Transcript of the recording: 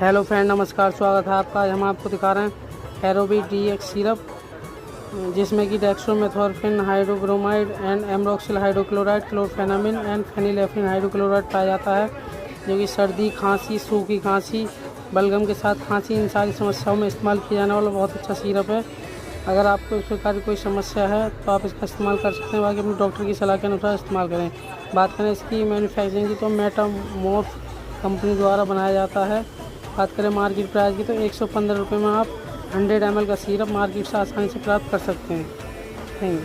Hello friend, नमस्कार। स्वागत है आपका। आज हम आपको दिखा रहे हैं एरोबी DX सिरप, जिसमें कि dextromethorphan hydrobromide and ambroxol hydrochloride, chlorphenamine and phenylephrine hydrochloride पाया जाता है, जो कि सर्दी, खांसी, सूखी खांसी, बलगम के साथ खांसी, इन सारी समस्याओं में इस्तेमाल किया जाने वाला बहुत अच्छा सिरप है। अगर आपको इस प्रकार की कोई समस्या है तो आप इसका इस्तेमाल कर सकते हैं। बाकी अपने डॉक्टर की सलाह के अनुसार इस्तेमाल करें। बात करें इसकी मैन्युफैक्चरिंग की तो मेटामॉर्फ कंपनी द्वारा बनाया जाता है। बात करें मार्केट प्राइस की तो 115 रुपये में आप 100 ml का सिरप मार्केट से आसानी से प्राप्त कर सकते हैं। Thank you.